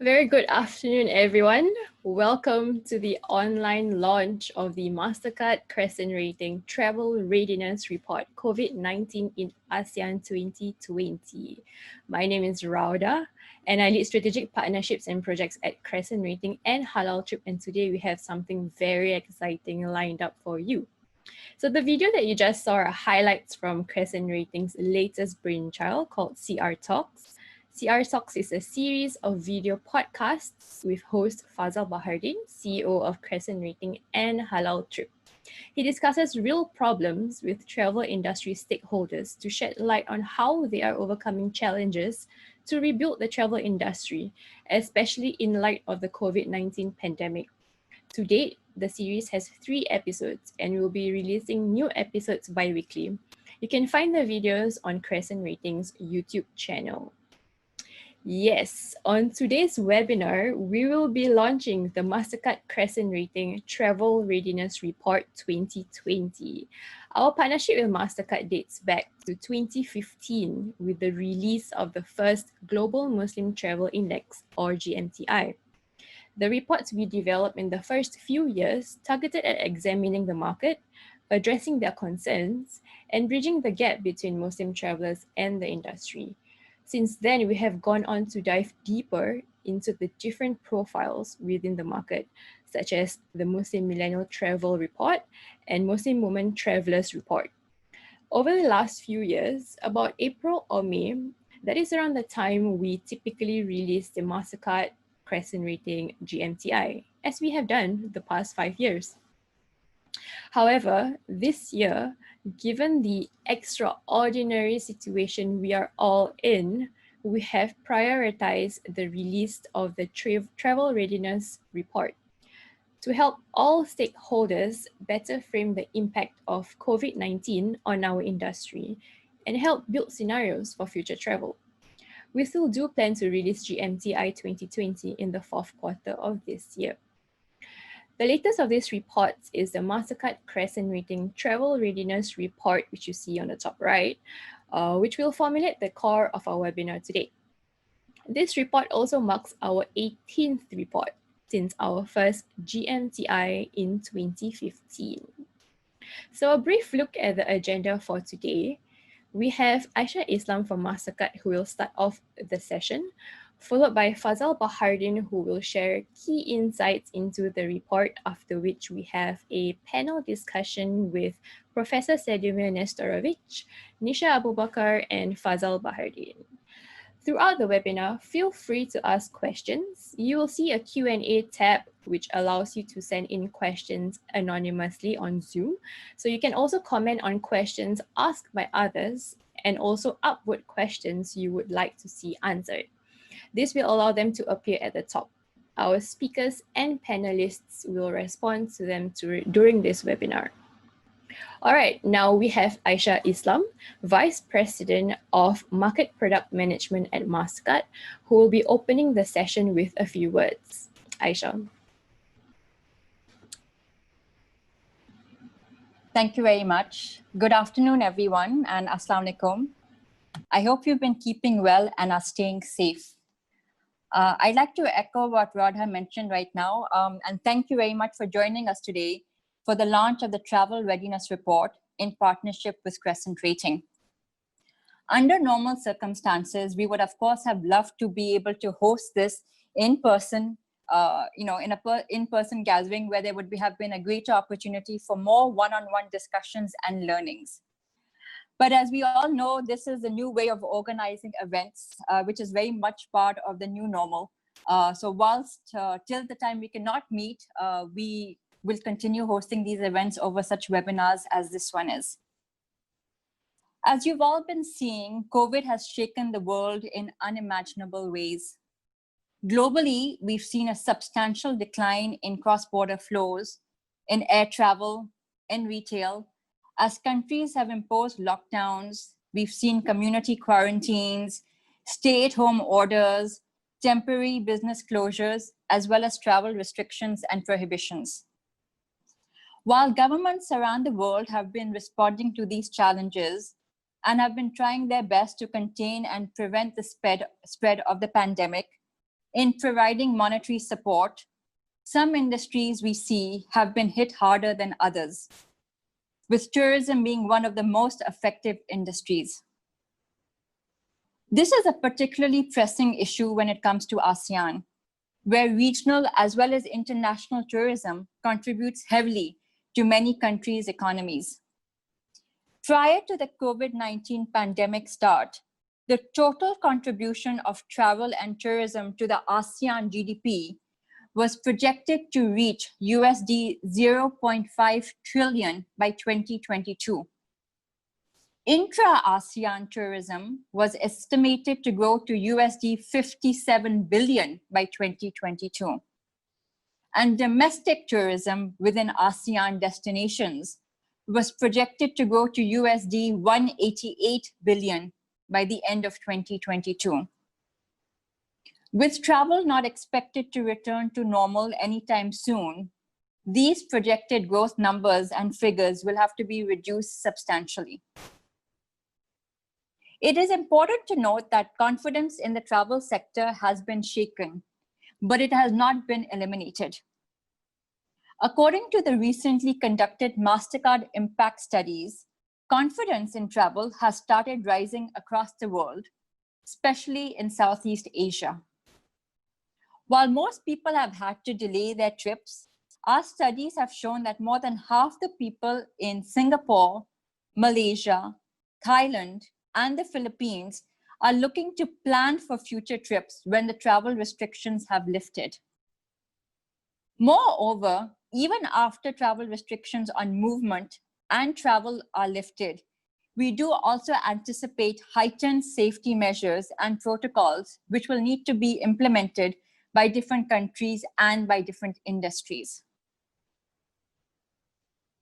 Very good afternoon, everyone. Welcome to the online launch of the Mastercard Crescent Rating Travel Readiness Report COVID-19 in ASEAN 2020. My name is Rauda, and I lead strategic partnerships and projects at Crescent Rating and Halal Trip. And today we have something very exciting lined up for you. So the video that you just saw are highlights from Crescent Rating's latest brainchild called CR Talks. CR Talks is a series of video podcasts with host Fazal Bahardin, CEO of Crescent Rating and Halal Trip. He discusses real problems with travel industry stakeholders to shed light on how they are overcoming challenges to rebuild the travel industry, especially in light of the COVID-19 pandemic. To date, the series has 3 episodes and will be releasing new episodes bi-weekly. You can find the videos on Crescent Ratings YouTube channel. Yes, on today's webinar, we will be launching the Mastercard Crescent Rating Travel Readiness Report 2020. Our partnership with Mastercard dates back to 2015 with the release of the first Global Muslim Travel Index, or GMTI. The reports we developed in the first few years targeted at examining the market, addressing their concerns, and bridging the gap between Muslim travelers and the industry. Since then, we have gone on to dive deeper into the different profiles within the market, such as the Muslim Millennial Travel Report and Muslim Women Travelers Report. Over the last few years, about April or May, that is around the time we typically release the Mastercard Crescent Rating GMTI, as we have done the past 5 years. However, this year, given the extraordinary situation we are all in, we have prioritized the release of the Travel Readiness Report to help all stakeholders better frame the impact of COVID-19 on our industry and help build scenarios for future travel. We still do plan to release GMTI 2020 in the 4th quarter of this year. The latest of these reports is the Mastercard Crescent Rating Travel Readiness Report, which you see on the top right, which will formulate the core of our webinar today. This report also marks our 18th report since our first GMTI in 2015. So a brief look at the agenda for today. We have Aisha Islam from Mastercard who will start off the session, followed by Fazal Bahardin who will share key insights into the report, after which we have a panel discussion with Professor Sedimir Nestorovic, Nisha Abubakar, and Fazal Bahardin. Throughout the webinar, feel free to ask questions. You will see a Q&A tab which allows you to send in questions anonymously on Zoom. So you can also comment on questions asked by others and also upvote questions you would like to see answered. This will allow them to appear at the top. Our speakers and panelists will respond to them during this webinar. All right, now we have Aisha Islam, Vice President of Market Product Management at Mastercard, who will be opening the session with a few words. Aisha. Thank you very much. Good afternoon, everyone, and Assalamu alaikum. I hope you've been keeping well and are staying safe. I'd like to echo what Radha mentioned right now, and thank you very much for joining us today for the launch of the Travel Readiness Report in partnership with Crescent Rating. Under normal circumstances, we would of course have loved to be able to host this in person, in an in-person gathering where there would have been a greater opportunity for more one-on-one discussions and learnings. But as we all know, this is a new way of organizing events, which is very much part of the new normal. So whilst till the time we cannot meet, we will continue hosting these events over such webinars as this one is. As you've all been seeing, COVID has shaken the world in unimaginable ways. Globally, we've seen a substantial decline in cross-border flows, in air travel, in retail. As countries have imposed lockdowns, we've seen community quarantines, stay-at-home orders, temporary business closures, as well as travel restrictions and prohibitions. While governments around the world have been responding to these challenges and have been trying their best to contain and prevent the spread of the pandemic, in providing monetary support, some industries we see have been hit harder than others, with tourism being one of the most effective industries. This is a particularly pressing issue when it comes to ASEAN, where regional as well as international tourism contributes heavily to many countries' economies. Prior to the COVID-19 pandemic start, the total contribution of travel and tourism to the ASEAN GDP was projected to reach USD 0.5 trillion by 2022. Intra-ASEAN tourism was estimated to grow to USD 57 billion by 2022. And domestic tourism within ASEAN destinations was projected to grow to USD 188 billion by the end of 2022. With travel not expected to return to normal anytime soon, these projected growth numbers and figures will have to be reduced substantially. It is important to note that confidence in the travel sector has been shaken, but it has not been eliminated. According to the recently conducted Mastercard impact studies, confidence in travel has started rising across the world, especially in Southeast Asia. While most people have had to delay their trips, our studies have shown that more than half the people in Singapore, Malaysia, Thailand, and the Philippines are looking to plan for future trips when the travel restrictions have lifted. Moreover, even after travel restrictions on movement and travel are lifted, we do also anticipate heightened safety measures and protocols which will need to be implemented by different countries and by different industries.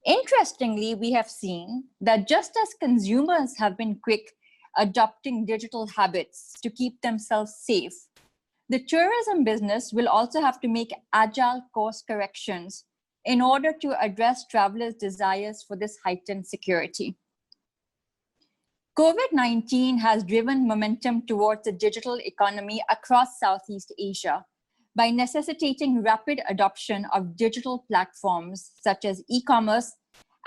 Interestingly, we have seen that just as consumers have been quick adopting digital habits to keep themselves safe, the tourism business will also have to make agile course corrections in order to address travelers' desires for this heightened security. COVID-19 has driven momentum towards the digital economy across Southeast Asia by necessitating rapid adoption of digital platforms such as e-commerce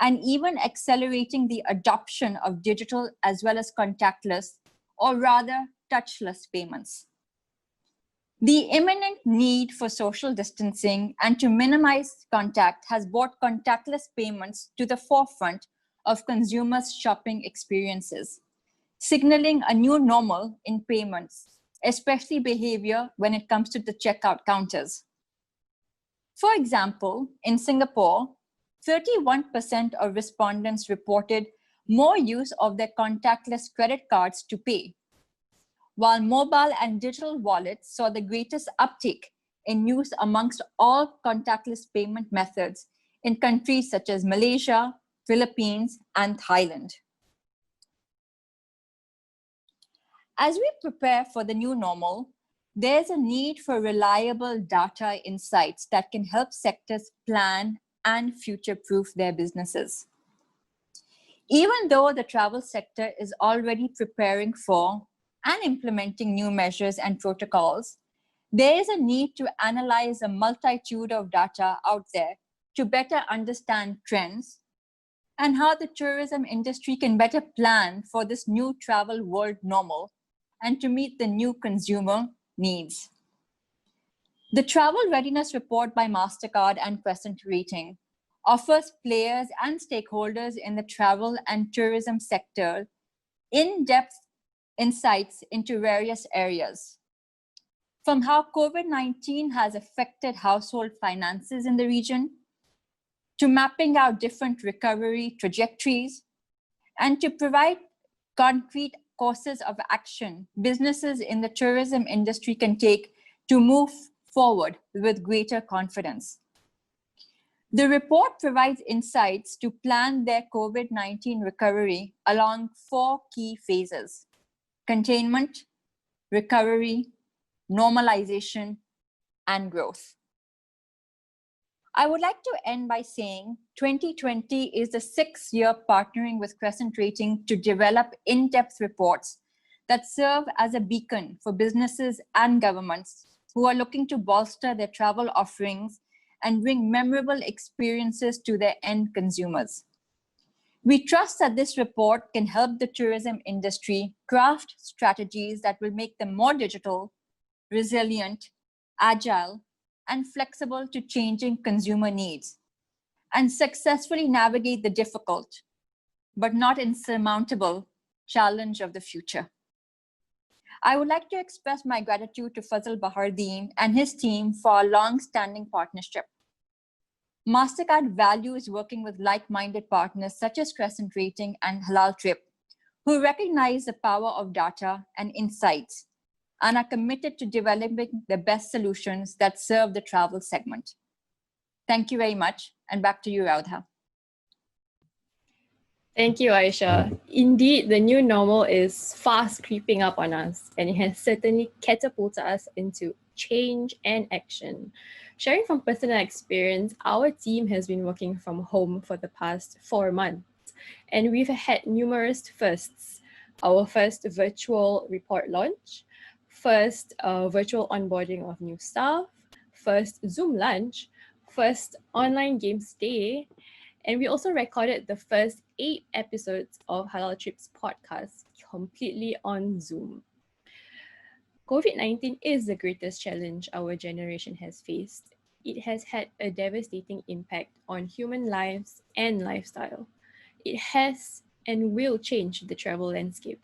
and even accelerating the adoption of digital as well as contactless, or rather touchless payments. The imminent need for social distancing and to minimize contact has brought contactless payments to the forefront of consumers' shopping experiences, signaling a new normal in payments, especially behavior when it comes to the checkout counters. For example, in Singapore, 31% of respondents reported more use of their contactless credit cards to pay, while mobile and digital wallets saw the greatest uptake in use amongst all contactless payment methods in countries such as Malaysia, Philippines, and Thailand. As we prepare for the new normal, there's a need for reliable data insights that can help sectors plan and future-proof their businesses. Even though the travel sector is already preparing for and implementing new measures and protocols, there is a need to analyze a multitude of data out there to better understand trends and how the tourism industry can better plan for this new travel world normal and to meet the new consumer needs. The Travel Readiness Report by Mastercard and Crescent Rating offers players and stakeholders in the travel and tourism sector in-depth insights into various areas, from how COVID-19 has affected household finances in the region, to mapping out different recovery trajectories, and to provide concrete courses of action businesses in the tourism industry can take to move forward with greater confidence. The report provides insights to plan their COVID-19 recovery along 4 key phases: containment, recovery, normalization, and growth. I would like to end by saying 2020 is the 6th year partnering with Crescent Rating to develop in-depth reports that serve as a beacon for businesses and governments who are looking to bolster their travel offerings and bring memorable experiences to their end consumers. We trust that this report can help the tourism industry craft strategies that will make them more digital, resilient, agile, and flexible to changing consumer needs, and successfully navigate the difficult, but not insurmountable, challenge of the future. I would like to express my gratitude to Fazal Bahardeen and his team for a long-standing partnership. Mastercard values working with like-minded partners such as Crescent Rating and Halal Trip, who recognize the power of data and insights and are committed to developing the best solutions that serve the travel segment. Thank you very much, and back to you, Raudha. Thank you, Aisha. Indeed, the new normal is fast creeping up on us, and it has certainly catapulted us into change and action. Sharing from personal experience, our team has been working from home for the past 4 months, and we've had numerous firsts. Our first virtual report launch, first virtual onboarding of new staff, first Zoom lunch, first online games day, and we also recorded the first 8 episodes of Halal Trip's podcast completely on Zoom. COVID-19 is the greatest challenge our generation has faced. It has had a devastating impact on human lives and lifestyle. It has and will change the travel landscape.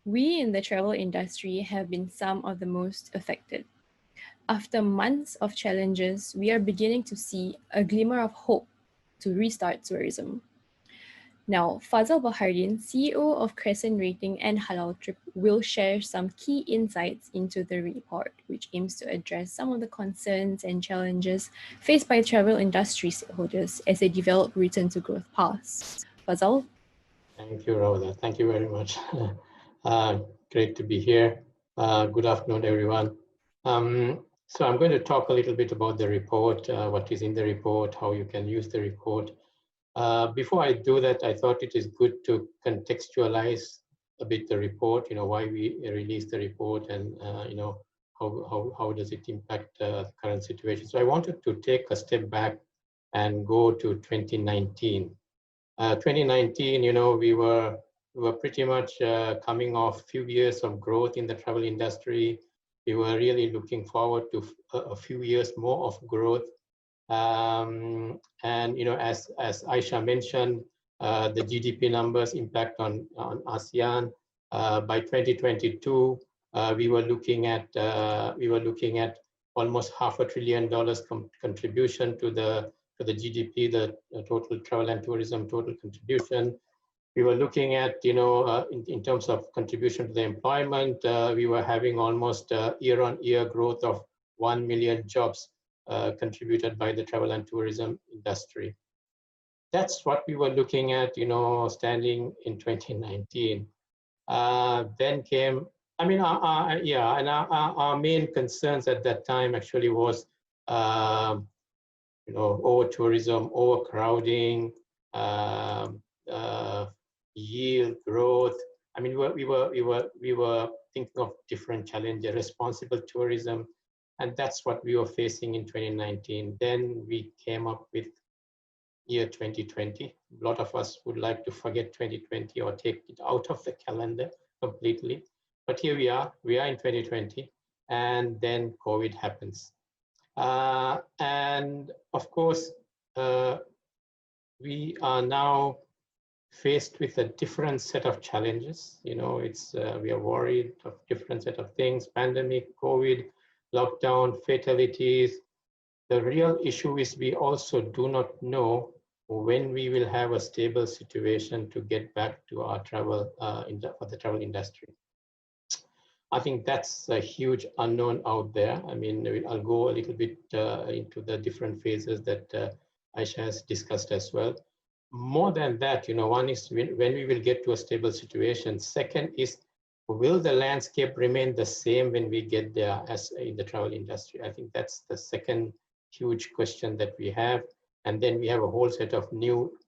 We in the travel industry have been some of the most affected. After months of challenges, we are beginning to see a glimmer of hope to restart tourism. Now, Fazal Bahardeen, CEO of Crescent Rating and Halal Trip, will share some key insights into the report, which aims to address some of the concerns and challenges faced by travel industry stakeholders as they develop return to growth paths. Fazal? Thank you, Raudha. Thank you very much. Great to be here. Good afternoon, everyone. So I'm going to talk a little bit about the report, what is in the report, how you can use the report. Before I do that, I thought it is good to contextualize a bit the report, why we released the report and, how does it impact the current situation. So I wanted to take a step back and go to 2019. 2019, we were pretty much coming off a few years of growth in the travel industry. We were really looking forward to a few years more of growth. And as Aisha mentioned, the GDP numbers impact on ASEAN. By 2022, we were looking at almost $500 billion contribution to the GDP, the total travel and tourism total contribution. We were looking at, in terms of contribution to the employment, we were having almost year-on-year growth of 1 million jobs contributed by the travel and tourism industry. That's what we were looking at, standing in 2019. Then came, our main concerns at that time actually was, over tourism, overcrowding, yield growth. We were thinking of different challenges, responsible tourism, and that's what we were facing in 2019. Then we came up with year 2020. A lot of us would like to forget 2020 or take it out of the calendar completely. But here we are in 2020, and then COVID happens. And of course, we are now faced with a different set of challenges. We are worried of different set of things, pandemic, COVID, lockdown, fatalities. The real issue is we also do not know when we will have a stable situation to get back to our travel for the travel industry. I think that's a huge unknown out there. I'll go a little bit into the different phases that Aisha has discussed as well. More than that, one is when we will get to a stable situation. Second is, will the landscape remain the same when we get there as in the travel industry? I think that's the second huge question that we have. And then we have a whole set of new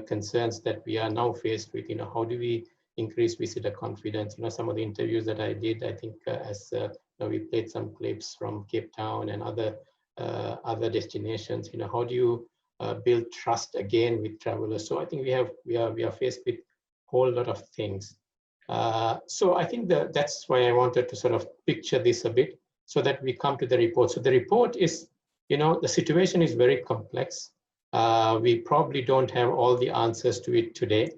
concerns that we are now faced with. How do we increase visitor confidence? Some of the interviews that I did, I think as we played some clips from Cape Town and other destinations. How do you build trust again with travelers? So I think we are faced with a whole lot of things. So I think that's why I wanted to sort of picture this a bit so that we come to the report. So the report is, the situation is very complex. We probably don't have all the answers to it today.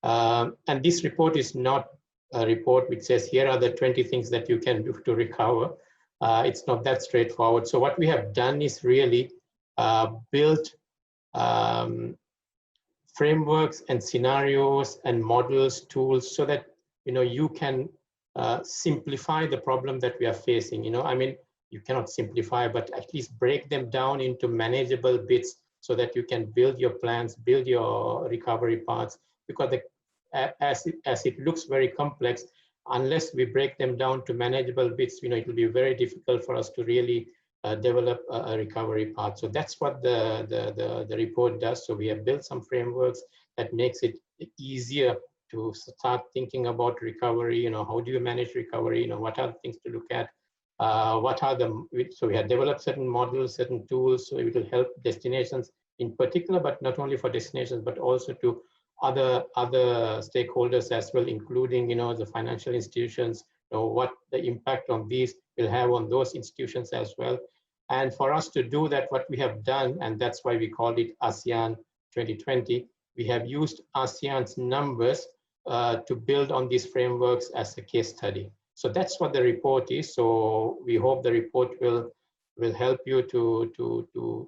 And this report is not a report which says, here are the 20 things that you can do to recover. It's not that straightforward. So what we have done is really built frameworks and scenarios and models, tools, so that you can simplify the problem that we are facing. I mean, you cannot simplify, but at least break them down into manageable bits so that you can build your plans, build your recovery paths. Because as it looks very complex, unless we break them down to manageable bits, it will be very difficult for us to really develop a recovery path. So that's what the report does. So we have built some frameworks that makes it easier to start thinking about recovery. How do you manage recovery? What are the things to look at? So we have developed certain models, certain tools, so it will help destinations in particular, but not only for destinations, but also to other stakeholders as well, including the financial institutions, what the impact on these will have on those institutions as well. And for us to do that, what we have done, and that's why we called it ASEAN 2020, we have used ASEAN's numbers to build on these frameworks as a case study. So that's what the report is. So we hope the report will help you to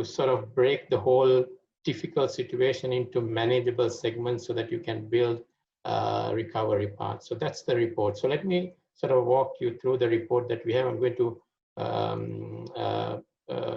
sort of break the whole difficult situation into manageable segments so that you can build recovery paths. So that's the report. So let me sort of walk you through the report that we have. I'm going to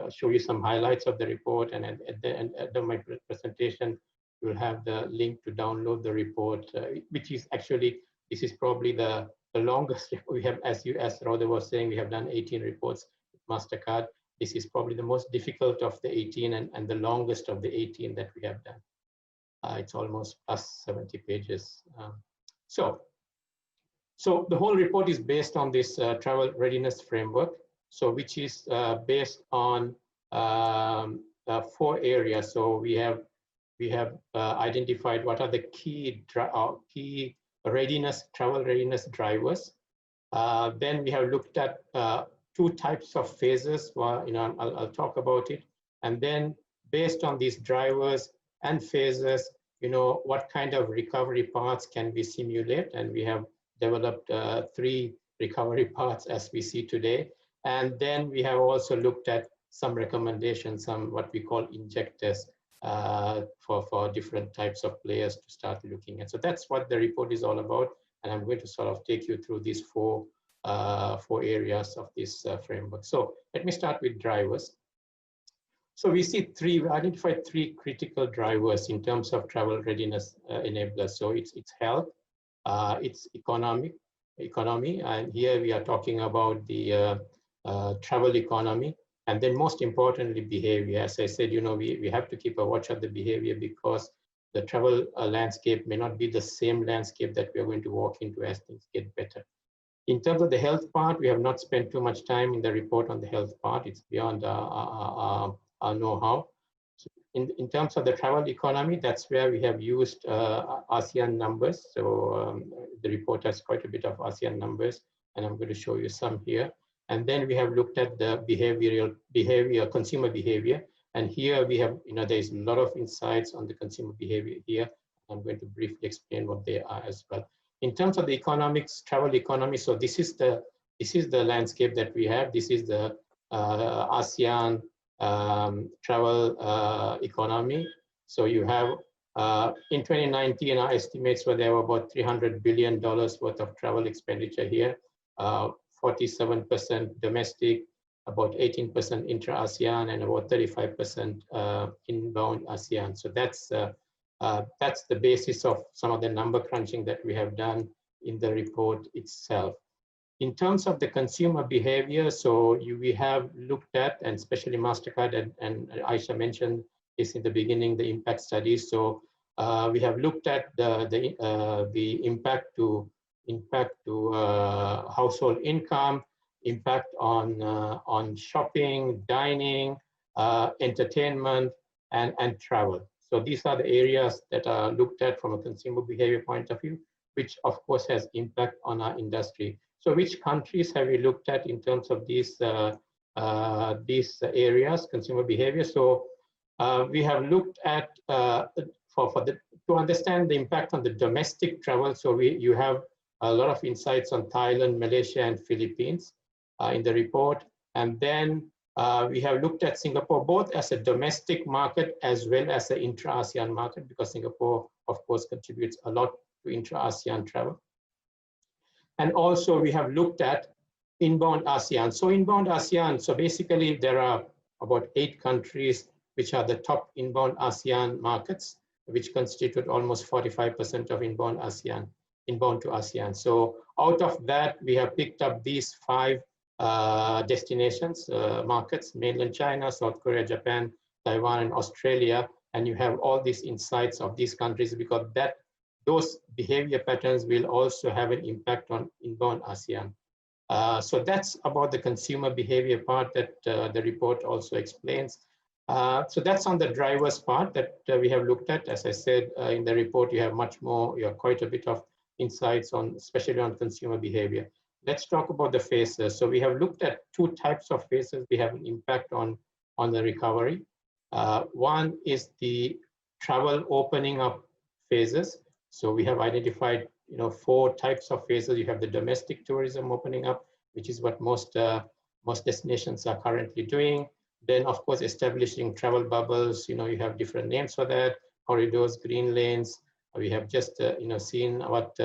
show you some highlights of the report, and at the end of my presentation, you'll have the link to download the report, which is actually, this is probably the longest we have, as Rhoda was saying, we have done 18 reports with MasterCard. This is probably the most difficult of the 18 and the longest of the 18 that we have done. It's almost plus 70 pages. So the whole report is based on this travel readiness framework, so which is based on 4 areas. So we have identified what are the key travel readiness drivers. Then we have looked at 2 types of phases. Well, I'll talk about it. And then based on these drivers and phases, what kind of recovery paths can we simulate? And we have developed 3 recovery paths as we see today. And then we have also looked at some recommendations, some what we call injectors for different types of players to start looking at. So that's what the report is all about. And I'm going to sort of take you through these 4 areas of this framework. So let me start with drivers. So we identified 3 critical drivers in terms of travel readiness enablers. So it's health, it's economy, and here we are talking about the travel economy, and then most importantly, behavior. As I said, we have to keep a watch of the behavior, because the travel landscape may not be the same landscape that we are going to walk into as things get better. In terms of the health part, we have not spent too much time in the report on the health part. It's beyond our know-how. So in terms of the travel economy, that's where we have used ASEAN numbers. So the report has quite a bit of ASEAN numbers, and I'm going to show you some here. And then we have looked at the consumer behavior. And here we have, there's a lot of insights on the consumer behavior here. I'm going to briefly explain what they are as well. In terms of the economics, travel economy, so this is the landscape that we have. This is the ASEAN travel economy. So you have, in 2019, our estimates were there were about $300 billion worth of travel expenditure here, 47% domestic, about 18% intra-ASEAN, and about 35% inbound ASEAN. So that's the basis of some of the number crunching that we have done in the report itself. In terms of the consumer behavior, so we have looked at, and especially MasterCard, and Aisha mentioned this in the beginning, the impact studies. So we have looked at the impact to impact to household income, impact on shopping, dining, entertainment, and travel. So these are the areas that are looked at from a consumer behavior point of view, which of course has impact on our industry. So which countries have we looked at in terms of these areas, consumer behavior? So we have looked at, to understand the impact on the domestic travel. So you have a lot of insights on Thailand, Malaysia, and Philippines in the report. And then we have looked at Singapore both as a domestic market as well as an intra-ASEAN market, because Singapore, of course, contributes a lot to intra-ASEAN travel. And also we have looked at inbound ASEAN. So inbound ASEAN, so basically there are about 8 countries which are the top inbound ASEAN markets, which constitute almost 45% of inbound to ASEAN. So out of that, we have picked up these 5 destinations, markets: mainland China, South Korea, Japan, Taiwan, and Australia. And you have all these insights of these countries, because those behavior patterns will also have an impact on inbound ASEAN. So that's about the consumer behavior part that the report also explains. So that's on the drivers part that we have looked at. As I said, in the report, you have much more, you have quite a bit of insights on, especially on consumer behavior. Let's talk about the phases. So we have looked at 2 types of phases. We have an impact on the recovery. One is the travel opening up phases. So we have identified, 4 types of phases. You have the domestic tourism opening up, which is what most destinations are currently doing. Then, of course, establishing travel bubbles. You have different names for that: corridors, green lanes. We have just, seen what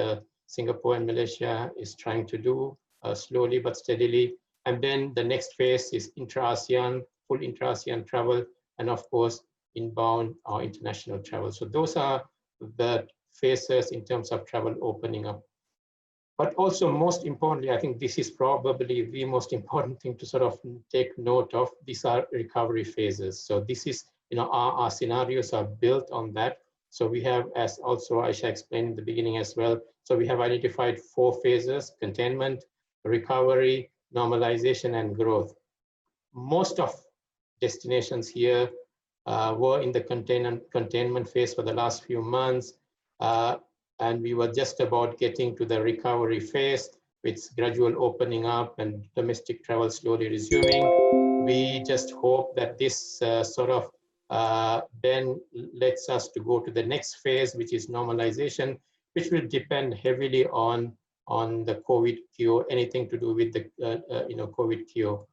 Singapore and Malaysia is trying to do slowly but steadily. And then the next phase is intra-ASEAN, full intra-ASEAN travel, and of course, inbound or international travel. So those are the phases in terms of travel opening up. But also, most importantly, I think this is probably the most important thing to sort of take note of. These are recovery phases. So this is, our scenarios are built on that. So we have, as also Aisha explained in the beginning as well, so we have identified 4 phases: containment, recovery, normalization, and growth. Most of destinations here were in the containment phase for the last few months. And we were just about getting to the recovery phase, with gradual opening up and domestic travel slowly resuming. We just hope that this sort of then lets us to go to the next phase, which is normalization, which will depend heavily on the COVID cure, anything to do with the COVID cure.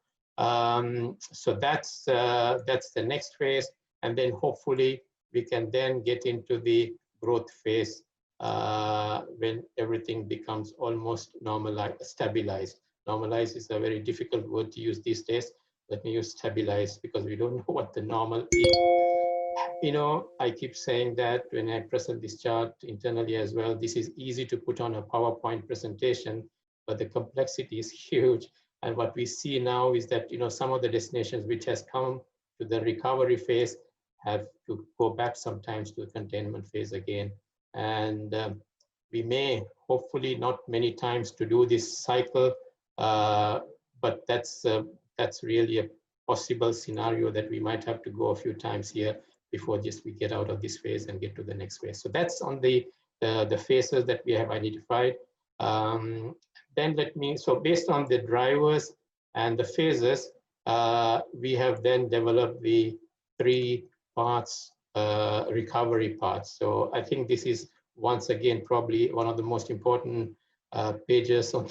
So that's the next phase, and then hopefully we can then get into the growth phase when everything becomes almost normalized, stabilized. Normalized is a very difficult word to use these days. Let me use stabilized, because we don't know what the normal is. I keep saying that when I present this chart internally as well. This is easy to put on a PowerPoint presentation, but the complexity is huge. And what we see now is that, some of the destinations which has come to the recovery phase have to go back sometimes to the containment phase again. And we may, hopefully not many times to do this cycle, but that's really a possible scenario that we might have to go a few times here before just we get out of this phase and get to the next phase. So that's on the phases that we have identified. So based on the drivers and the phases, we have then developed the 3 parts, recovery parts. So I think this is, once again, probably one of the most important pages on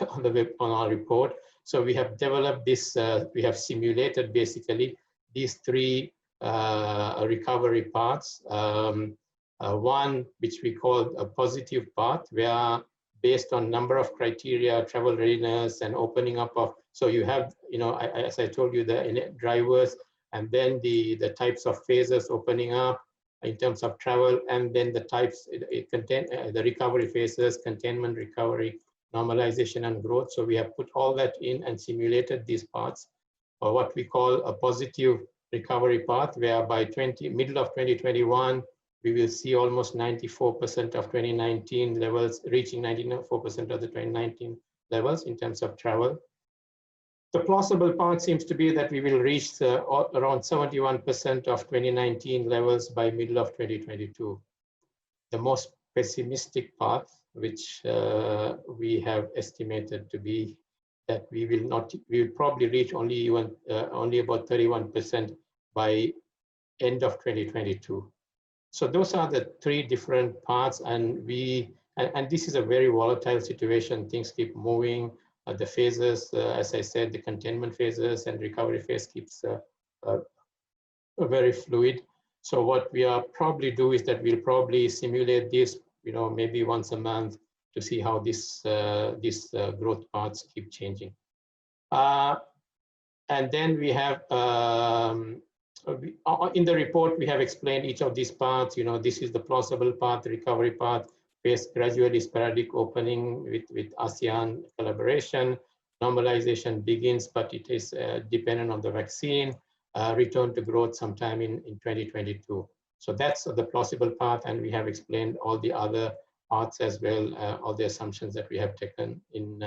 our report. So we have developed this, we have simulated basically these 3 recovery paths. One which we call a positive path, where based on number of criteria, travel readiness, and opening up of, so you have, as I told you, the drivers, and then the types of phases opening up in terms of travel, and then the types, the recovery phases: containment, recovery, normalization, and growth. So we have put all that in and simulated these paths, or what we call a positive recovery path, where by middle of 2021, we will see almost 94% of 2019 levels, reaching 94% of the 2019 levels in terms of travel. The plausible part seems to be that we will reach around 71% of 2019 levels by middle of 2022. The most pessimistic part, which we have estimated to be that we will probably reach only about 31% by end of 2022. So those are the three different parts, and this is a very volatile situation. Things keep moving. The phases, as I said, the containment phases and recovery phase keeps very fluid. So what we are probably do is that we'll probably simulate this, maybe once a month to see how these growth paths keep changing. And then we have in the report we have explained each of these paths. This is the plausible path, the recovery path. Phase gradually sporadic opening with ASEAN collaboration. Normalization begins, but it is dependent on the vaccine. Return to growth sometime in 2022. So that's the plausible path, and we have explained all the other paths as well, all the assumptions that we have taken in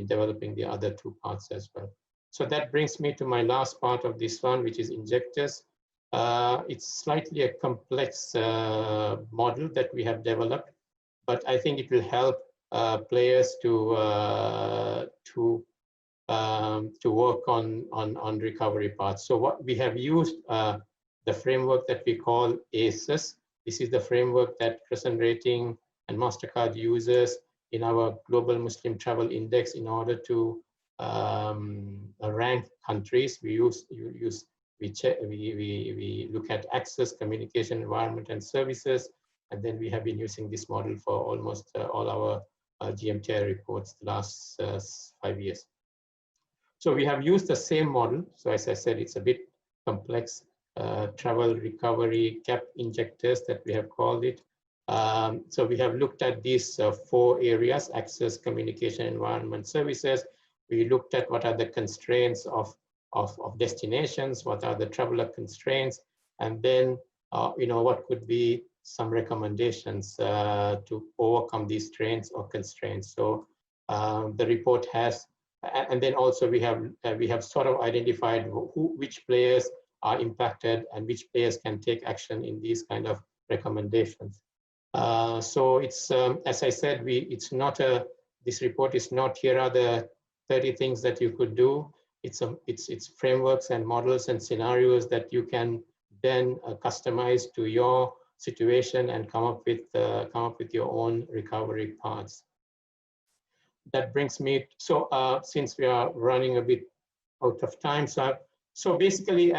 developing the other two paths as well. So that brings me to my last part of this one, which is injectors. It's slightly a complex model that we have developed, but I think it will help players to work on recovery paths. So what we have used the framework that we call ACES. This is the framework that Crescent Rating and MasterCard uses in our Global Muslim Travel Index in order to rank countries. We look at access, communication, environment, and services. And then we have been using this model for almost all our GMTI reports the last 5 years. So we have used the same model. So as I said, it's a bit complex. Travel recovery gap injectors that we have called it. So we have looked at these 4 areas: access, communication, environment, services. We looked at what are the constraints of destinations, what are the traveler constraints, and then what could be some recommendations to overcome these strains or constraints. So the report has, and then also we have sort of identified which players are impacted and which players can take action in these kind of recommendations. So it's as I said, this report is not here are the 30 things that you could do. It's frameworks and models and scenarios that you can then customize to your situation and come up with your own recovery paths. That brings me, so since we are running a bit out of time, so basically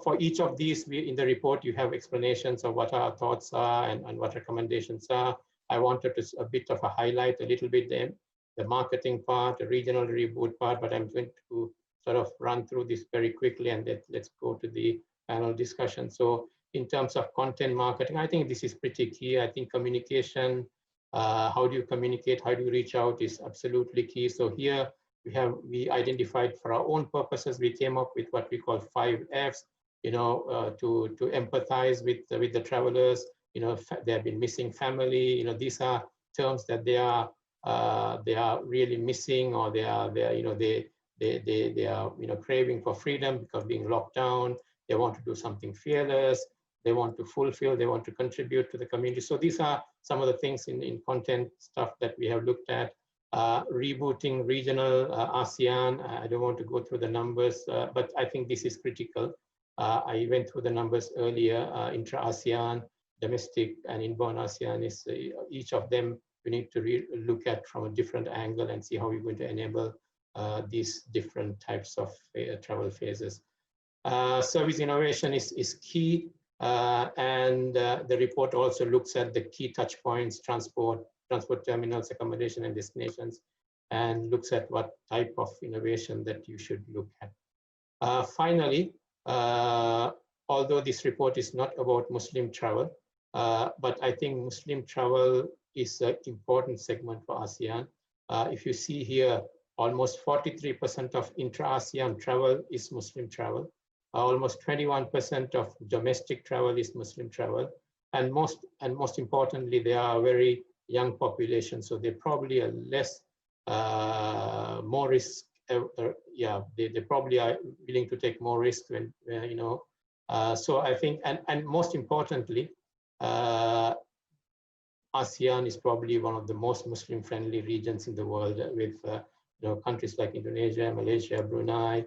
for each of these, in the report you have explanations of what our thoughts are and what recommendations are. I wanted to a bit of a highlight a little bit then the marketing part, the regional reboot part, but I'm going to sort of run through this very quickly and let's go to the panel discussion. So in terms of content marketing, I think this is pretty key. I think communication, how do you communicate, how do you reach out is absolutely key. So here we identified for our own purposes, we came up with what we call 5 Fs, to empathize with the travelers. They have been missing family. These are terms that they are really missing, or they are craving for freedom because being locked down. They want to do something fearless. They want to fulfill. They want to contribute to the community. So these are some of the things in content stuff that we have looked at. Rebooting regional ASEAN. I don't want to go through the numbers, but I think this is critical. I went through the numbers earlier. Intra-ASEAN, domestic, and inbound ASEAN is each of them. We need to look at from a different angle and see how we're going to enable these different types of travel phases. Service innovation is key, and the report also looks at the key touch points, transport terminals, accommodation, and destinations, and looks at what type of innovation that you should look at. Finally, although this report is not about Muslim travel, but I think Muslim travel is an important segment for ASEAN. If you see here, almost 43% of intra-ASEAN travel is Muslim travel. Almost 21% of domestic travel is Muslim travel. most importantly, they are a very young population, so they probably are less more risk. They probably are willing to take more risk when so I think, and most importantly, ASEAN is probably one of the most Muslim-friendly regions in the world, with countries like Indonesia, Malaysia, Brunei,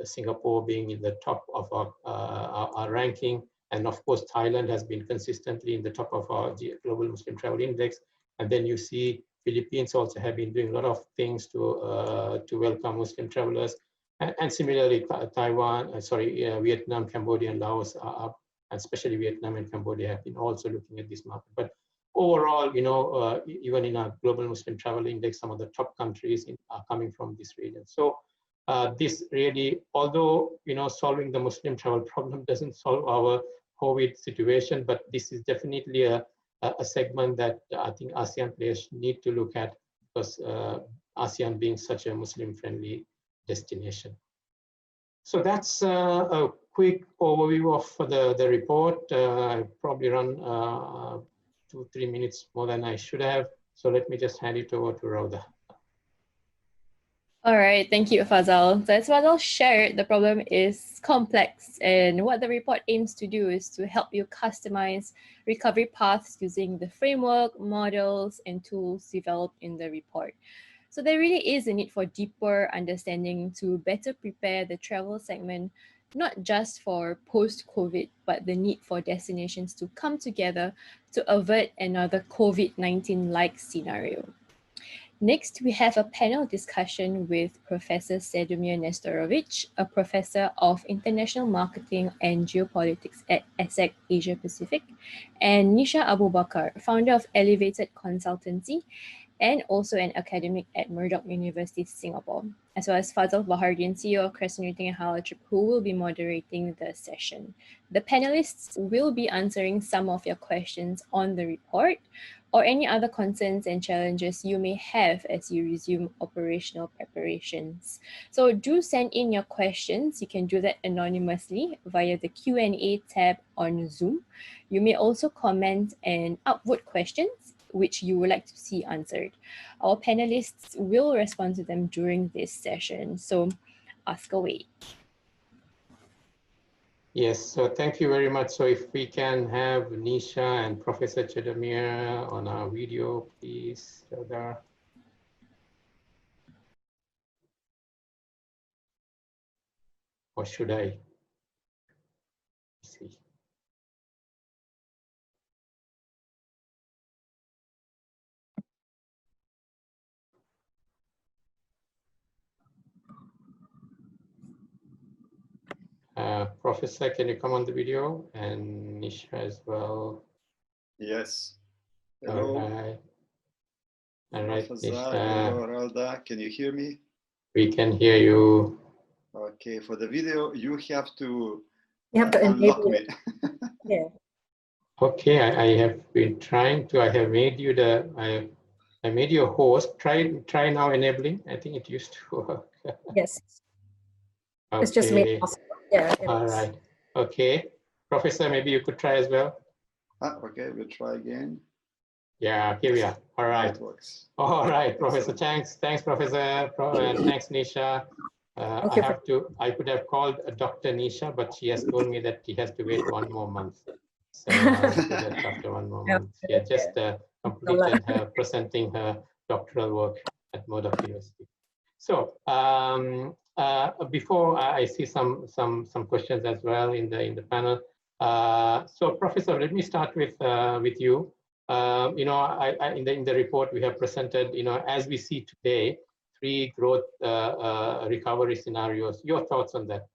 Singapore being in the top of our ranking, and of course Thailand has been consistently in the top of our Global Muslim Travel Index. And then you see Philippines also have been doing a lot of things to welcome Muslim travelers, and similarly Vietnam, Cambodia, and Laos are up, and especially Vietnam and Cambodia have been also looking at this market. But overall, even in our Global Muslim Travel Index, some of the top countries are coming from this region. So this really, although solving the Muslim travel problem doesn't solve our COVID situation, but this is definitely a segment that I think ASEAN players need to look at, because ASEAN being such a Muslim-friendly destination. So that's a quick overview of the report. I probably run 2-3 minutes more than I should have. So let me just hand it over to Rauda. All right, thank you, Fazal. So as Fazal shared, the problem is complex, and what the report aims to do is to help you customize recovery paths using the framework, models, and tools developed in the report. So there really is a need for deeper understanding to better prepare the travel segment, not just for post-COVID, but the need for destinations to come together to avert another COVID-19-like scenario. Next, we have a panel discussion with Professor Sedomir Nestorovic, a professor of international marketing and geopolitics at ESSEC Asia Pacific, and Nisha Abu Bakar, founder of Elevated Consultancy, and also an academic at Murdoch University, Singapore, as well as Fazal Bahardin, CEO of Crescent Rating and Halal Trip, who will be moderating the session. The panelists will be answering some of your questions on the report, or any other concerns and challenges you may have as you resume operational preparations. So do send in your questions. You can do that anonymously via the Q&A tab on Zoom. You may also comment and upvote questions which you would like to see answered. Our panelists will respond to them during this session. So ask away. Yes, so thank you very much. So if we can have Nisha and Professor Sedomir on our video, please. Or should I? Let's see. Professor, can you come on the video, and Nisha as well? Yes. Hello. All right, Nisha. Hello, Rauda. Can you hear me? We can hear you. Okay, for the video, you have to unlock me. Yeah. Okay, I have been trying to. I have made you I made you a host. Try now enabling. I think it used to work. Yes. Okay. It's just made possible. Yeah. All right. Okay. Professor, maybe you could try as well. Okay, we'll try again. Yeah, here we are. All right. It works. All right, Professor. Thanks, Professor. And thanks, Nisha. I could have called Dr. Nisha, but she has told me that she has to wait 1 more month. So that's after 1 more month. Yeah, just completed her presenting her doctoral work at Murdoch University. So before I see some questions as well in the panel. So Professor, let me start with you. In the report we have presented, as we see today, 3 growth recovery scenarios. Your thoughts on that?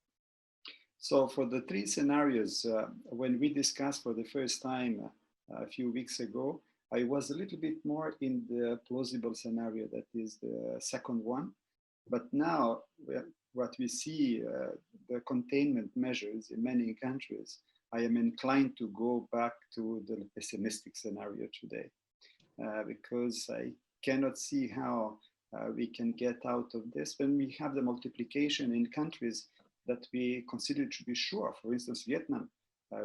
So for the 3 scenarios, when we discussed for the first time a few weeks ago, I was a little bit more in the plausible scenario, that is the second one. But now what we see, the containment measures in many countries, I am inclined to go back to the pessimistic scenario today, because I cannot see how we can get out of this when we have the multiplication in countries that we consider to be sure. For instance, Vietnam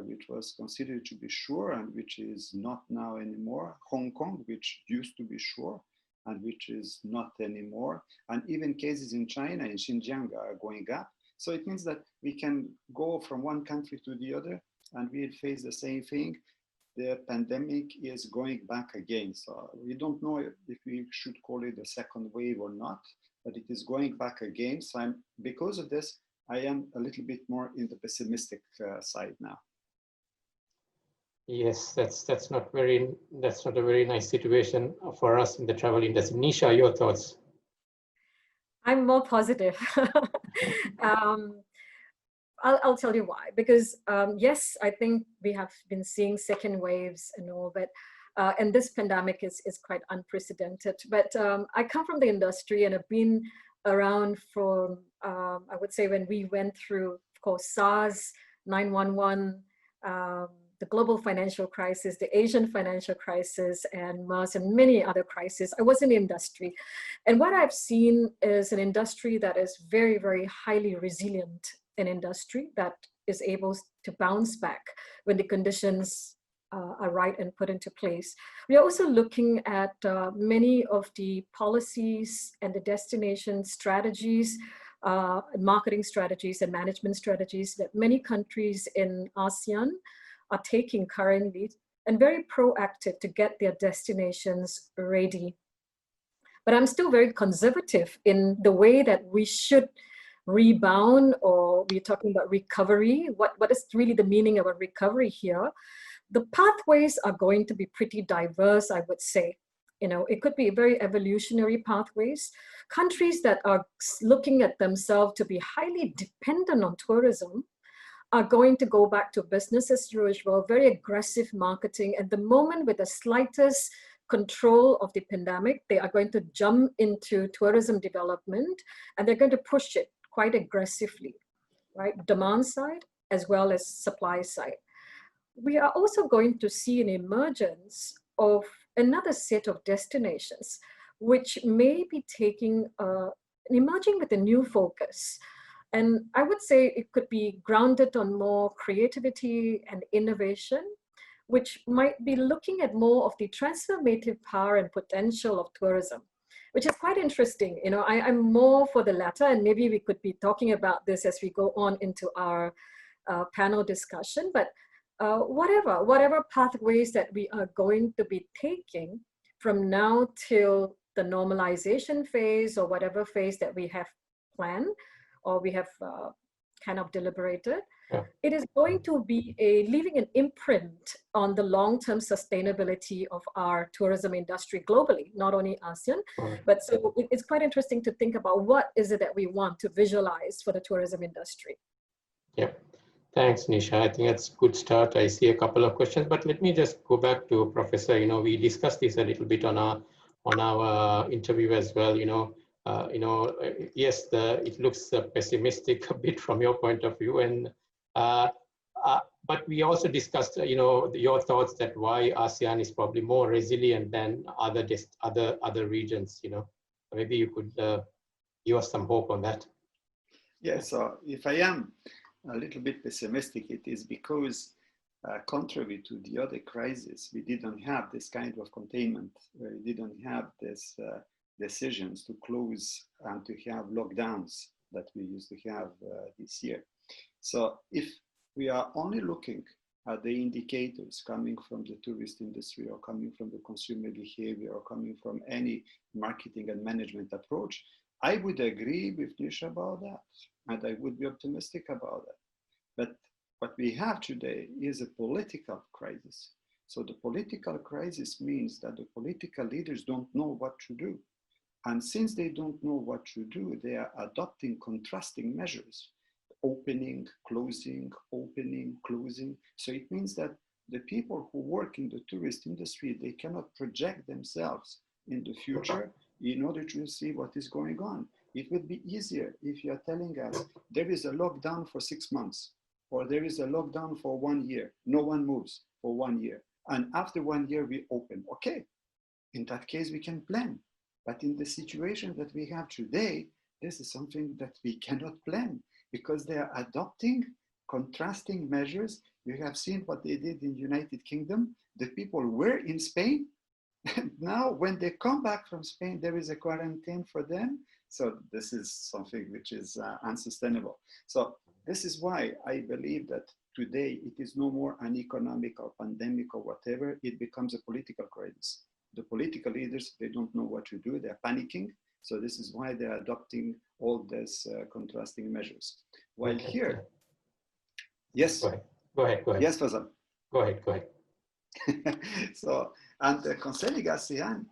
which was considered to be sure and which is not now anymore. Hong Kong, which used to be sure and which is not anymore. And even cases in China, in Xinjiang, are going up. So it means that we can go from one country to the other and we face the same thing. The pandemic is going back again. So we don't know if we should call it a second wave or not, but it is going back again. So because of this, I am a little bit more in the pessimistic side now. Yes, that's not a very nice situation for us in the travel industry. Nisha, your thoughts? I'm more positive. I'll tell you why. Because yes, I think we have been seeing second waves and all, but and this pandemic is quite unprecedented. But I come from the industry and have been around from I would say when we went through, of course, SARS, 9/11. The global financial crisis, the Asian financial crisis, and MERS, and many other crises. I was in the industry. And what I've seen is an industry that is very, very highly resilient, an industry that is able to bounce back when the conditions are right and put into place. We are also looking at many of the policies and the destination strategies, marketing strategies and management strategies that many countries in ASEAN are taking currently, and very proactive to get their destinations ready. But I'm still very conservative in the way that we should rebound, or we're talking about recovery. What is really the meaning of a recovery here? The pathways are going to be pretty diverse, I would say. You know, it could be very evolutionary pathways. Countries that are looking at themselves to be highly dependent on tourism are going to go back to business as usual, very aggressive marketing. At the moment, with the slightest control of the pandemic, they are going to jump into tourism development, and they're going to push it quite aggressively, right? Demand side as well as supply side. We are also going to see an emergence of another set of destinations, which may be emerging with a new focus. And I would say it could be grounded on more creativity and innovation, which might be looking at more of the transformative power and potential of tourism, which is quite interesting. You know, I'm more for the latter, and maybe we could be talking about this as we go on into our panel discussion. But whatever pathways that we are going to be taking from now till the normalization phase, or whatever phase that we have planned, or we have kind of deliberated, it is going to be leaving an imprint on the long-term sustainability of our tourism industry globally, not only ASEAN, but so it's quite interesting to think about what is it that we want to visualize for the tourism industry. Yeah, thanks, Nisha. I think that's a good start. I see a couple of questions, but let me just go back to Professor. You know, we discussed this a little bit on our interview as well. Yes, it looks pessimistic a bit from your point of view, and but we also discussed, your thoughts that why ASEAN is probably more resilient than other regions. Maybe you could give us some hope on that. Yes, so if I am a little bit pessimistic, it is because contrary to the other crises, we didn't have this kind of containment. We didn't have this decisions to close and to have lockdowns that we used to have this year. So if we are only looking at the indicators coming from the tourist industry, or coming from the consumer behavior, or coming from any marketing and management approach, I would agree with Nisha about that, and I would be optimistic about that. But what we have today is a political crisis. So the political crisis means that the political leaders don't know what to do. And since they don't know what to do, they are adopting contrasting measures, opening, closing, opening, closing. So it means that the people who work in the tourist industry, they cannot project themselves in the future in order to see what is going on. It would be easier if you are telling us there is a lockdown for 6 months, or there is a lockdown for 1 year. No one moves for 1 year. And after 1 year, we open. Okay, in that case, we can plan. But in the situation that we have today, this is something that we cannot plan, because they are adopting contrasting measures You have seen what they did in United Kingdom. The people were in Spain. And now when they come back from Spain, there is a quarantine for them. So this is something which is unsustainable. So this is why I believe that today it is no more an economic or pandemic or whatever. It becomes a political crisis. The political leaders, they don't know what to do. They're panicking. So this is why they're adopting all these contrasting measures. While Okay. here, yes. Go ahead. Yes, Fazal. Go ahead. So, and concerning ASEAN,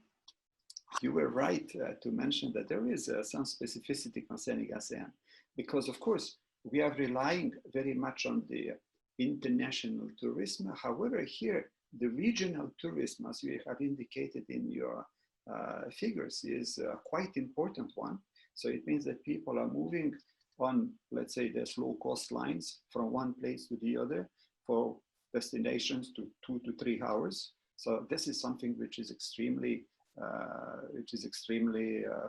you were right to mention that there is some specificity concerning ASEAN, because of course, we are relying very much on the international tourism. However, here, the regional tourism, as you have indicated in your figures, is a quite important one. So it means that people are moving on, let's say, the slow coastlines from one place to the other for destinations to 2 to 3 hours. So this is something which is extremely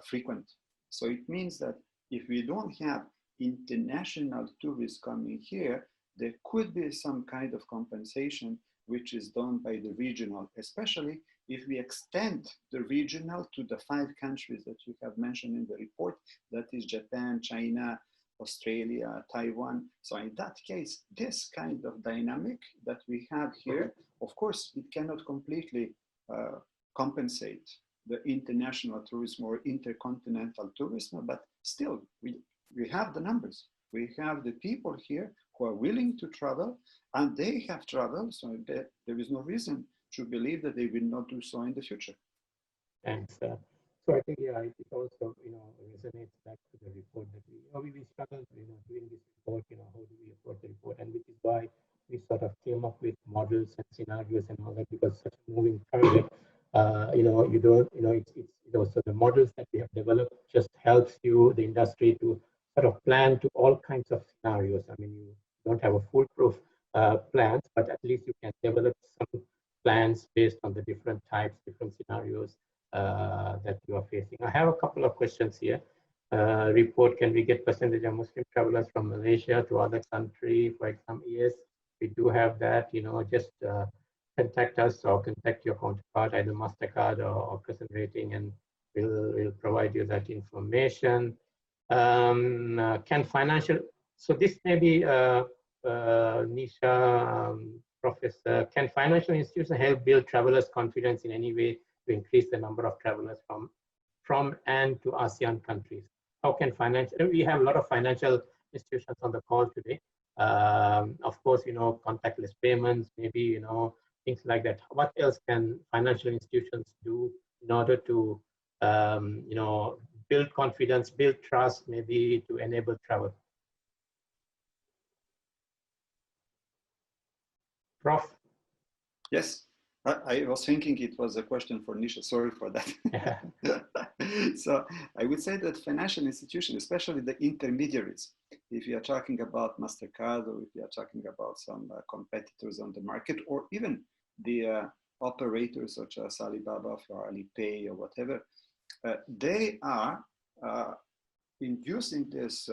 frequent. So it means that if we don't have international tourists coming here, there could be some kind of compensation which is done by the regional, especially if we extend the regional to the 5 countries that you have mentioned in the report, that is Japan, China, Australia, Taiwan. So in that case, this kind of dynamic that we have here, of course, it cannot completely compensate the international tourism or intercontinental tourism, but still we have the numbers. We have the people here who are willing to travel, and they have traveled, so there is no reason to believe that they will not do so in the future. Thanks. So I think, yeah, it also, resonates back to the report that we struggled, doing this report, how do we approach the report, and which is why we sort of came up with models and scenarios and all that, because such a moving target, you don't, so the models that we have developed just helps you, the industry, to sort of plan to all kinds of scenarios. I mean, you don't have a foolproof plans, but at least you can develop some plans based on the different types, different scenarios that you are facing. I have a couple of questions here. Report, can we get percentage of Muslim travelers from Malaysia to other country, for example? Yes, we do have that. Just contact us or contact your counterpart, either MasterCard or Crescent Rating, and we'll provide you that information. Can financial, so this may be Nisha, Professor, can financial institutions help build travelers' confidence in any way to increase the number of travelers from and to ASEAN countries? How can we have a lot of financial institutions on the call today. Of course, contactless payments, maybe, things like that. What else can financial institutions do in order to, build confidence, build trust, maybe to enable travel? Prof? Yes, I was thinking it was a question for Nisha. Sorry for that. Yeah. So I would say that financial institutions, especially the intermediaries, if you are talking about MasterCard, or if you are talking about some competitors on the market, or even the operators such as Alibaba for Alipay or whatever, they are inducing this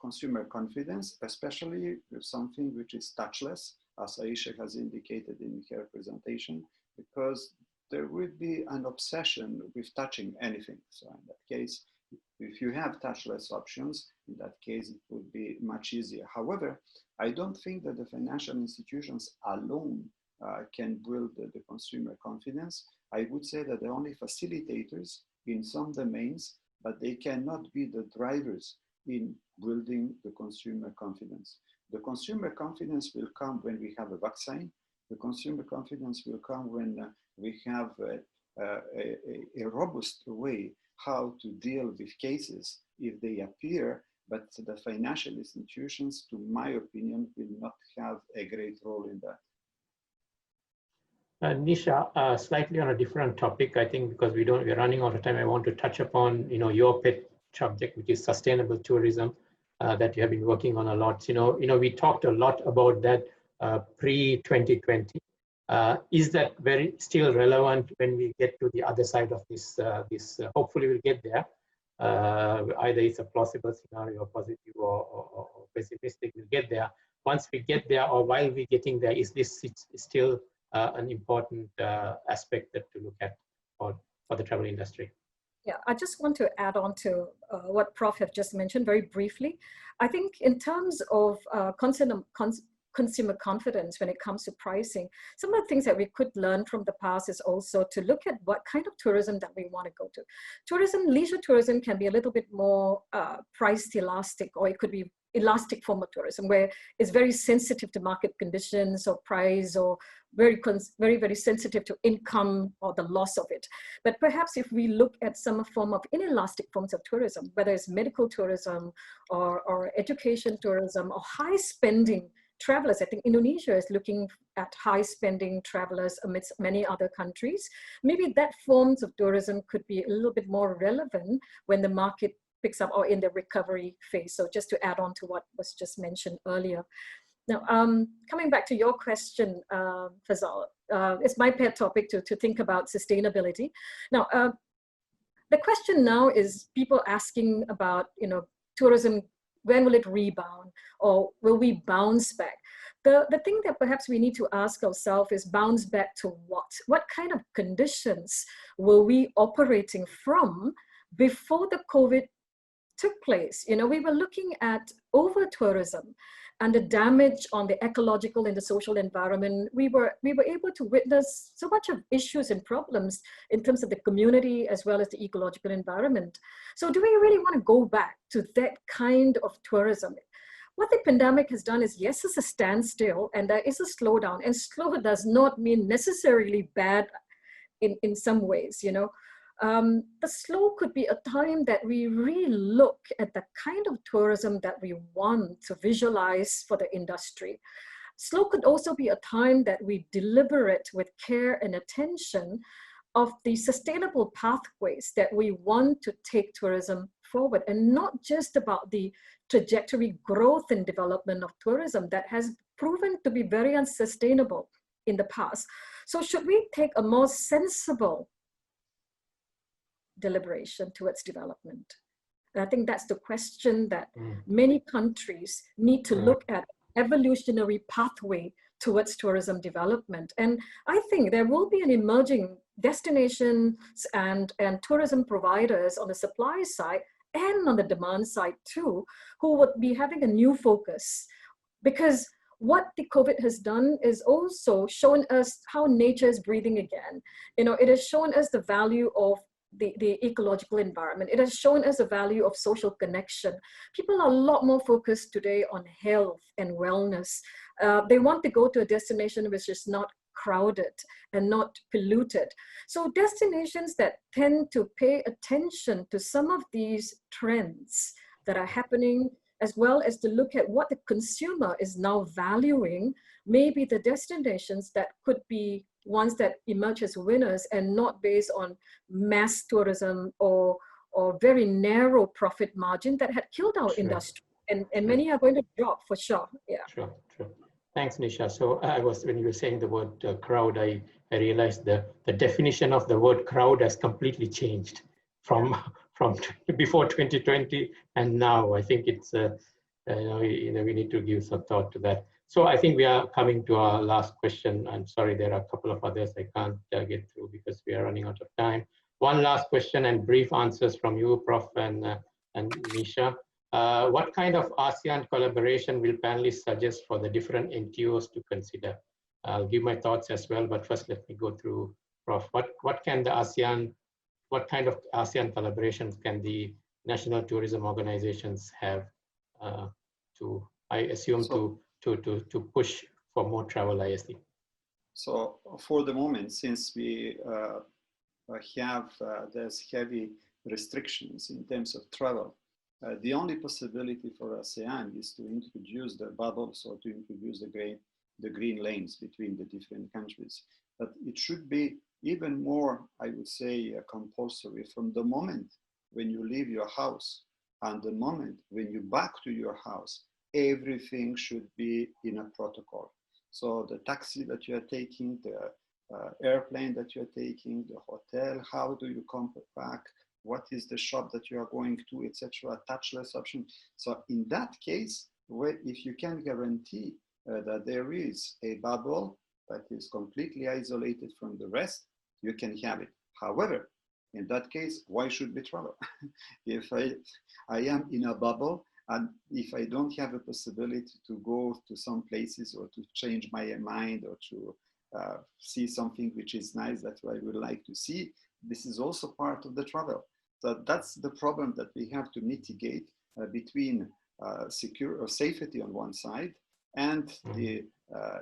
consumer confidence, especially with something which is touchless, as Aisha has indicated in her presentation, because there would be an obsession with touching anything. So in that case, if you have touchless options, in that case, it would be much easier. However, I don't think that the financial institutions alone can build the consumer confidence. I would say that they're only facilitators in some domains, but they cannot be the drivers in building the consumer confidence. The consumer confidence will come when we have a vaccine. The consumer confidence will come when we have a robust way how to deal with cases if they appear, but the financial institutions, to my opinion, will not have a great role in that. Nisha, slightly on a different topic, I think, because we're running out of time. I want to touch upon, your pet subject, which is sustainable tourism, that you have been working on a lot. We talked a lot about that pre-2020. Is that still relevant when we get to the other side of this? Hopefully, we'll get there. Either it's a plausible scenario, or positive, or pessimistic. We'll get there. once we get there or while we're getting there, is this still an important aspect that to look at for the travel industry? Yeah, I just want to add on to what Prof have just mentioned very briefly. I think in terms of consumer confidence when it comes to pricing, some of the things that we could learn from the past is also to look at what kind of tourism that we want to go to. Tourism, leisure tourism can be a little bit more price elastic, or it could be elastic form of tourism where it's very sensitive to market conditions or price, or very, very sensitive to income or the loss of it. But perhaps if we look at some form of inelastic forms of tourism, whether it's medical tourism or education tourism or high spending travelers, I think Indonesia is looking at high spending travelers amidst many other countries. Maybe that forms of tourism could be a little bit more relevant when the market picks up or in the recovery phase. So just to add on to what was just mentioned earlier. Now, coming back to your question, Fazal, it's my pet topic to think about sustainability. Now, the question now is people asking about, tourism, when will it rebound or will we bounce back? The thing that perhaps we need to ask ourselves is bounce back to what? What kind of conditions were we operating from before the COVID took place? We were looking at over-tourism and the damage on the ecological and the social environment. We were able to witness so much of issues and problems in terms of the community as well as the ecological environment. So do we really want to go back to that kind of tourism? What the pandemic has done is, yes, it's a standstill and there is a slowdown, and slow does not mean necessarily bad in some ways, The slow could be a time that we really look at the kind of tourism that we want to visualize for the industry. Slow could also be a time that we deliberate with care and attention of the sustainable pathways that we want to take tourism forward, and not just about the trajectory growth and development of tourism that has proven to be very unsustainable in the past. So should we take a more sensible deliberation towards development? And I think that's the question that many countries need to look at, evolutionary pathway towards tourism development. And I think there will be an emerging destinations and tourism providers on the supply side and on the demand side too, who would be having a new focus. Because what the COVID has done is also shown us how nature is breathing again. It has shown us the value of the ecological environment. It has shown us the value of social connection. People are a lot more focused today on health and wellness. They want to go to a destination which is not crowded and not polluted. So destinations that tend to pay attention to some of these trends that are happening, as well as to look at what the consumer is now valuing, maybe the destinations that could be ones that emerge as winners and not based on mass tourism or very narrow profit margin that had killed our industry. And many are going to drop for sure. Yeah. Sure. Thanks, Nisha. So when you were saying the word crowd, I realized the definition of the word crowd has completely changed from before 2020 and now. I think it's we need to give some thought to that. So I think we are coming to our last question. I'm sorry, there are a couple of others I can't get through because we are running out of time. One last question and brief answers from you, Prof. and Nisha. What kind of ASEAN collaboration will panelists suggest for the different NTOs to consider? I'll give my thoughts as well, but first let me go through, Prof. What kind of ASEAN collaborations can the national tourism organizations have to, I assume, to push for more travel ISD? So for the moment, since we have there's heavy restrictions in terms of travel, the only possibility for ASEAN is to introduce the bubbles or to introduce the green lanes between the different countries. But it should be even more, I would say, compulsory from the moment when you leave your house and the moment when you back to your house. Everything should be in a protocol. So the taxi that you are taking, the airplane that you're taking, the hotel, how do you come back? What is the shop that you are going to, etc. Touchless option. So in that case, if you can guarantee that there is a bubble that is completely isolated from the rest, you can have it. However, in that case, why should we travel? If I am in a bubble, and if I don't have a possibility to go to some places or to change my mind or to see something which is nice that I would like to see, this is also part of the travel. So that's the problem that we have to mitigate between safety on one side and the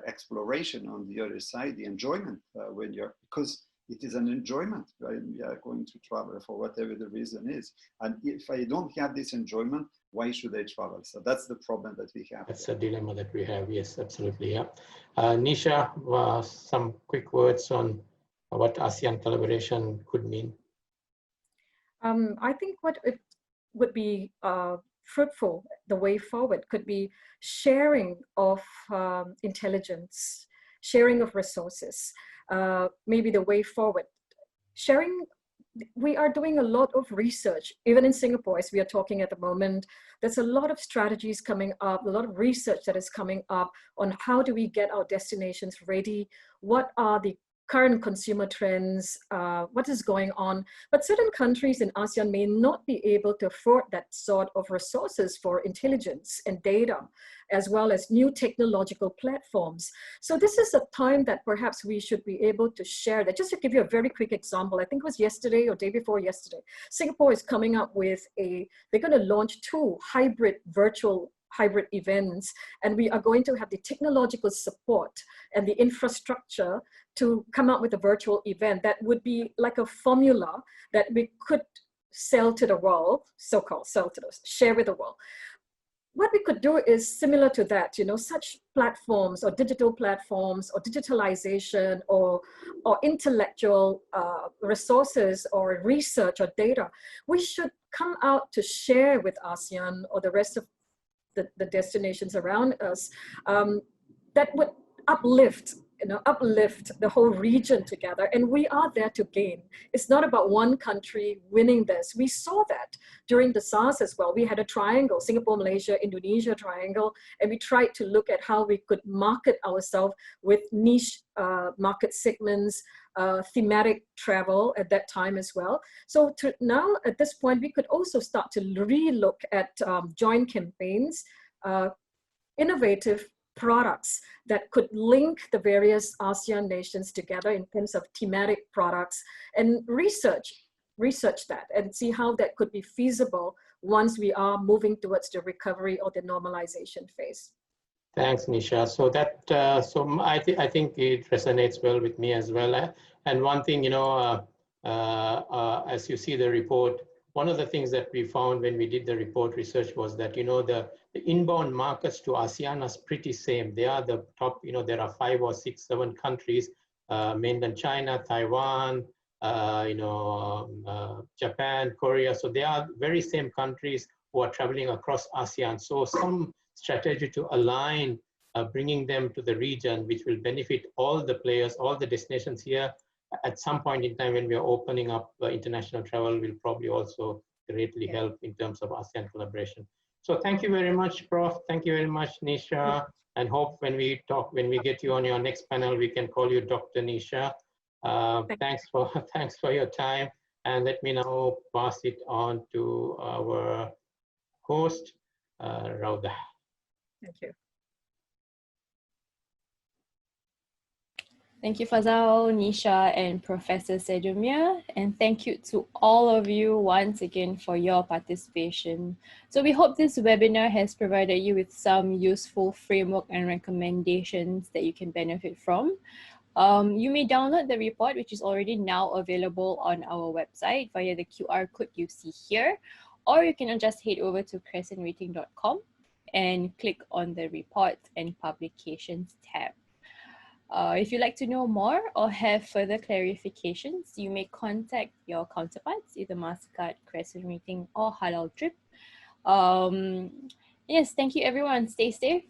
exploration on the other side, the enjoyment when you're, because it is an enjoyment when we are going to travel for whatever the reason is. And if I don't have this enjoyment, why should I travel? So that's the problem that we have. That's a dilemma that we have. Yes, absolutely. Yeah. Nisha, some quick words on what ASEAN collaboration could mean. I think what it would be fruitful, the way forward could be sharing of intelligence, sharing of resources, maybe the way forward. Sharing, we are doing a lot of research, even in Singapore, as we are talking at the moment. There's a lot of strategies coming up, a lot of research that is coming up on how do we get our destinations ready, what are the current consumer trends, what is going on. But certain countries in ASEAN may not be able to afford that sort of resources for intelligence and data, as well as new technological platforms. So this is a time that perhaps we should be able to share that. Just to give you a very quick example, I think it was yesterday or day before yesterday, Singapore is coming up with they're going to launch 2 virtual hybrid events, and we are going to have the technological support and the infrastructure to come up with a virtual event that would be like a formula that we could sell to the world, so-called sell to those, share with the world. What we could do is similar to that, you know, such platforms or digital platforms or digitalization or intellectual resources or research or data. We should come out to share with ASEAN or the rest of the destinations around us that would uplift the whole region together, and we are there to gain. It's not about one country winning this. We saw that during the SARS as well. We had a triangle, Singapore, Malaysia, Indonesia triangle, and we tried to look at how we could market ourselves with niche market segments, thematic travel at that time as well. So now at this point, we could also start to relook at joint campaigns, innovative products that could link the various ASEAN nations together in terms of thematic products, and research that and see how that could be feasible once we are moving towards the recovery or the normalization phase. Thanks, Nisha. So that I think it resonates well with me as well. And one thing, you know, as you see the report, one of the things that we found when we did the report research was that, you know, the inbound markets to ASEAN are pretty same. They are the top, you know, there are 5 or 6, 7 countries, mainland China, Taiwan, Japan, Korea. So they are very same countries who are traveling across ASEAN. So some strategy to align, bringing them to the region, which will benefit all the players, all the destinations here. At some point in time when we are opening up international travel, will probably also greatly help in terms of ASEAN collaboration. So thank you very much, Prof. Thank you very much, Nisha. And hope when we get you on your next panel, we can call you Dr. Nisha. Thanks for your time. And let me now pass it on to our host, Rauda. Thank you. Thank you, Fazal, Nisha, and Professor Sejumir. And thank you to all of you once again for your participation. So we hope this webinar has provided you with some useful framework and recommendations that you can benefit from. You may download the report, which is already now available on our website via the QR code you see here, or you can just head over to crescentrating.com and click on the Reports and Publications tab. If you'd like to know more or have further clarifications, you may contact your counterparts, either MasterCard, Crescent Rating, or Halal Trip. Yes, thank you everyone. Stay safe